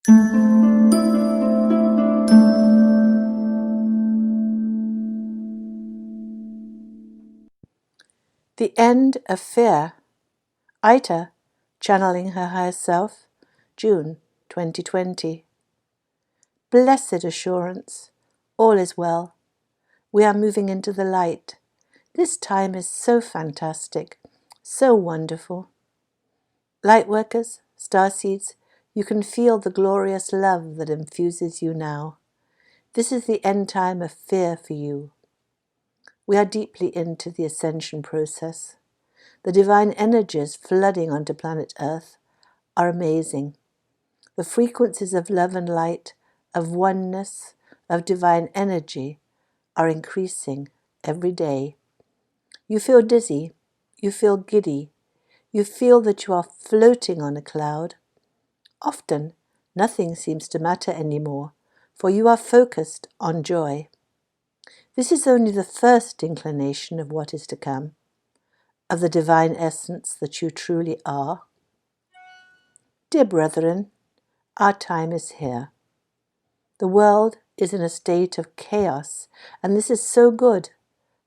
The End of Fear. Aita, channeling her higher self, June 2020. Blessed assurance, all is well. We are moving into the light. This time is so fantastic, so wonderful. Lightworkers, starseeds, you can feel the glorious love that infuses you now. This is the end time of fear for you. We are deeply into the ascension process. The divine energies flooding onto planet Earth are amazing. The frequencies of love and light, of oneness, of divine energy are increasing every day. You feel dizzy, you feel giddy, you feel that you are floating on a cloud. Often, nothing seems to matter anymore, for you are focused on joy. This is only the first inclination of what is to come, of the divine essence that you truly are. Dear brethren, our time is here. The world is in a state of chaos, and this is so good,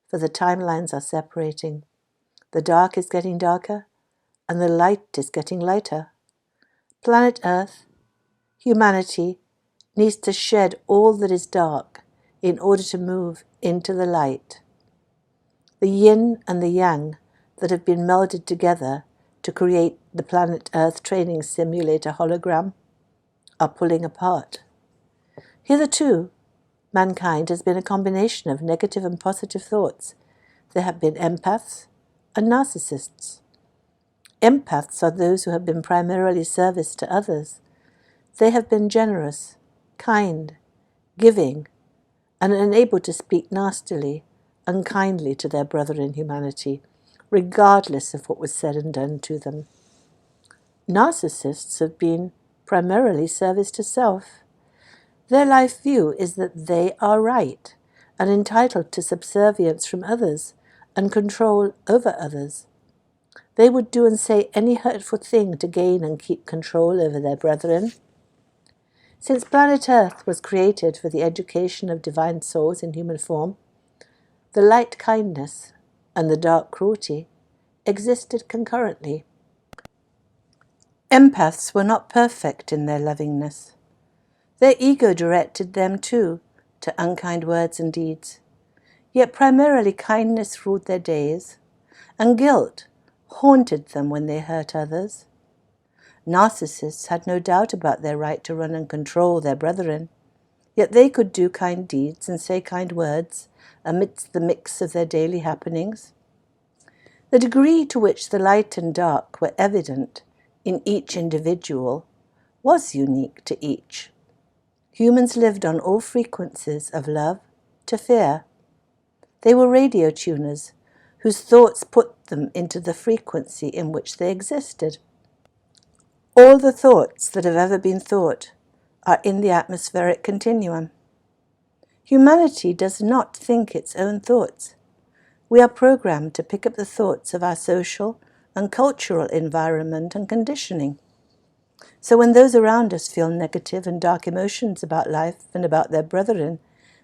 for the timelines are separating. The dark is getting darker, and the light is getting lighter. Planet Earth, humanity, needs to shed all that is dark in order to move into the light. The yin and the yang that have been melded together to create the Planet Earth training simulator hologram are pulling apart. Hitherto, mankind has been a combination of negative and positive thoughts. There have been empaths and narcissists. Empaths are those who have been primarily service to others. They have been generous, kind, giving, and unable to speak nastily, unkindly to their brother in humanity, regardless of what was said and done to them. Narcissists have been primarily service to self. Their life view is that they are right and entitled to subservience from others and control over others. They would do and say any hurtful thing to gain and keep control over their brethren. Since planet Earth was created for the education of divine souls in human form, the light kindness and the dark cruelty existed concurrently. Empaths were not perfect in their lovingness. Their ego directed them too to unkind words and deeds. Yet primarily kindness ruled their days, and guilt haunted them when they hurt others. Narcissists had no doubt about their right to run and control their brethren, yet they could do kind deeds and say kind words amidst the mix of their daily happenings. The degree to which the light and dark were evident in each individual was unique to each. Humans lived on all frequencies of love to fear. They were radio tuners whose thoughts put them into the frequency in which they existed. All the thoughts that have ever been thought are in the atmospheric continuum. Humanity does not think its own thoughts. We are programmed to pick up the thoughts of our social and cultural environment and conditioning. So when those around us feel negative and dark emotions about life and about their brethren,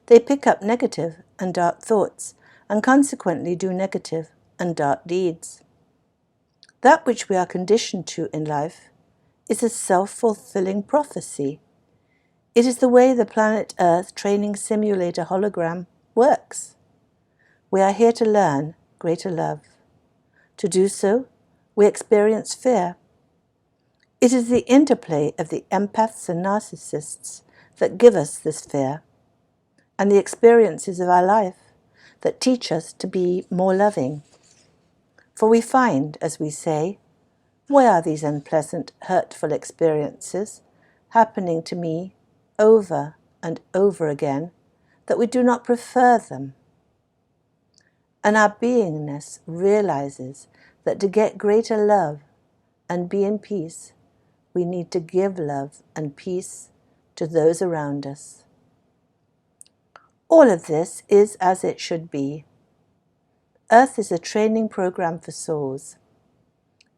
they pick up negative and dark thoughts and consequently do negative and dark deeds. That which we are conditioned to in life is a self-fulfilling prophecy. It is the way the Planet Earth training simulator hologram works. We are here to learn greater love. To do so, we experience fear. It is the interplay of the empaths and narcissists that give us this fear, and the experiences of our life that teach us to be more loving. For we find, as we say, why are these unpleasant, hurtful experiences happening to me over and over again, that we do not prefer them? And our beingness realizes that to get greater love and be in peace, we need to give love and peace to those around us. All of this is as it should be. Earth is a training program for souls.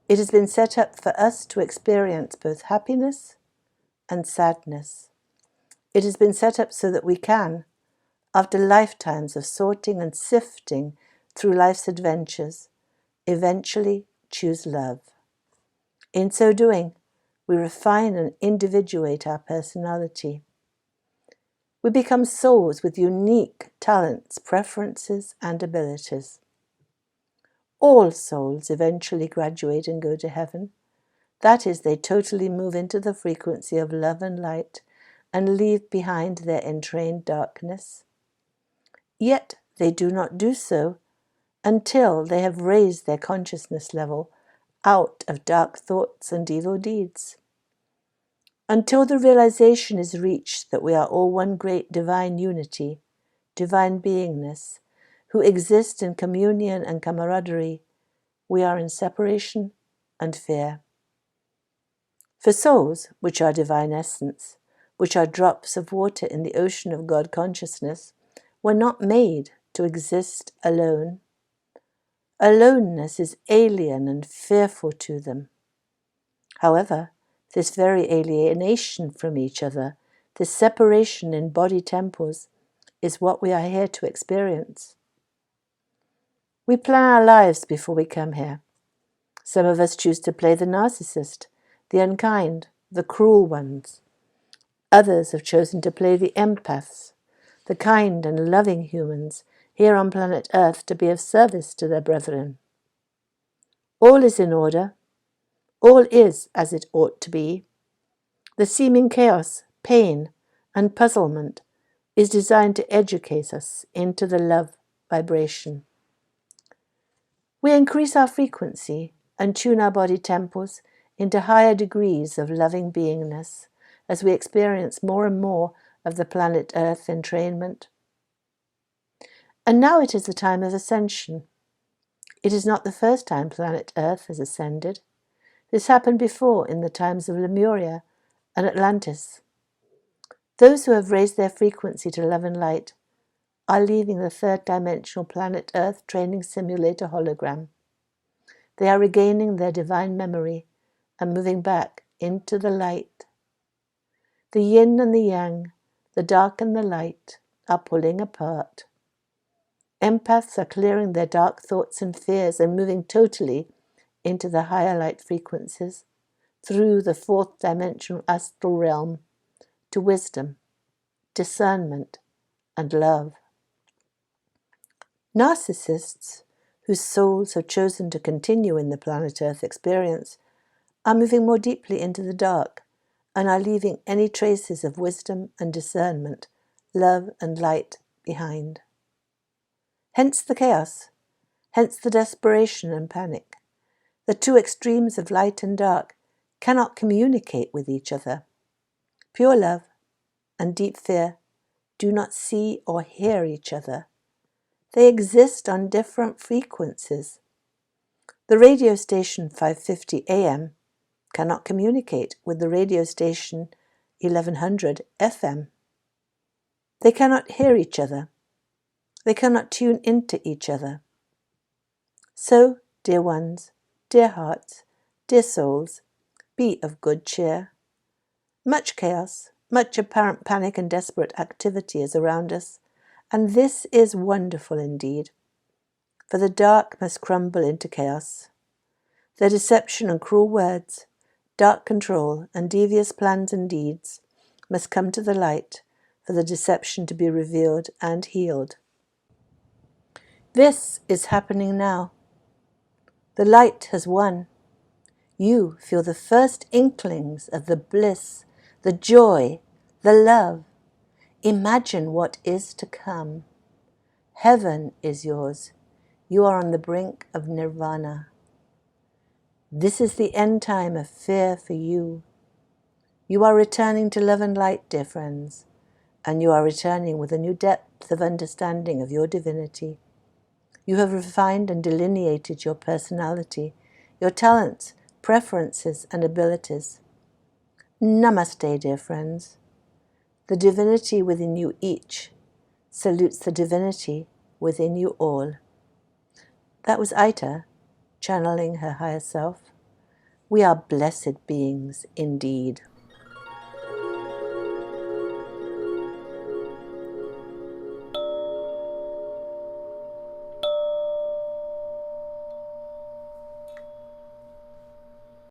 It has been set up for us to experience both happiness and sadness. It has been set up so that we can, after lifetimes of sorting and sifting through life's adventures, eventually choose love. In so doing, we refine and individuate our personality. We become souls with unique talents, preferences, and abilities. All souls eventually graduate and go to heaven. That is, they totally move into the frequency of love and light and leave behind their entrained darkness. Yet they do not do so until they have raised their consciousness level out of dark thoughts and evil deeds. Until the realization is reached that we are all one great divine unity, divine beingness, who exist in communion and camaraderie, we are in separation and fear. For souls, which are divine essence, which are drops of water in the ocean of God consciousness, were not made to exist alone. Aloneness is alien and fearful to them. However, this very alienation from each other, this separation in body temples, is what we are here to experience. We plan our lives before we come here. Some of us choose to play the narcissist, the unkind, the cruel ones. Others have chosen to play the empaths, the kind and loving humans here on planet Earth to be of service to their brethren. All is in order. All is as it ought to be. The seeming chaos, pain, and puzzlement is designed to educate us into the love vibration. We increase our frequency and tune our body temples into higher degrees of loving beingness as we experience more and more of the planet Earth entrainment. And now it is the time of ascension. It is not the first time planet Earth has ascended. This happened before in the times of Lemuria and Atlantis. Those who have raised their frequency to love and light are leaving the third dimensional planet Earth training simulator hologram. They are regaining their divine memory and moving back into the light. The yin and the yang, the dark and the light, are pulling apart. Empaths are clearing their dark thoughts and fears and moving totally into the higher light frequencies through the fourth dimensional astral realm to wisdom, discernment, and love. Narcissists, whose souls have chosen to continue in the planet Earth experience, are moving more deeply into the dark and are leaving any traces of wisdom and discernment, love and light behind. Hence the chaos, hence the desperation and panic. The two extremes of light and dark cannot communicate with each other. Pure love and deep fear do not see or hear each other. They exist on different frequencies. The radio station 550 AM cannot communicate with the radio station 1100 FM. They cannot hear each other. They cannot tune into each other. So, dear ones, dear hearts, dear souls, be of good cheer. Much chaos, much apparent panic and desperate activity is around us, and this is wonderful indeed. For the dark must crumble into chaos. Their deception and cruel words, dark control and devious plans and deeds must come to the light for the deception to be revealed and healed. This is happening now. The light has won. You feel the first inklings of the bliss, the joy, the love. Imagine what is to come. Heaven is yours. You are on the brink of nirvana. This is the end time of fear for you. You are returning to love and light, dear friends, and you are returning with a new depth of understanding of your divinity. You have refined and delineated your personality, your talents, preferences, and abilities. Namaste, dear friends. The divinity within you each salutes the divinity within you all. That was Aita, channeling her higher self. We are blessed beings indeed.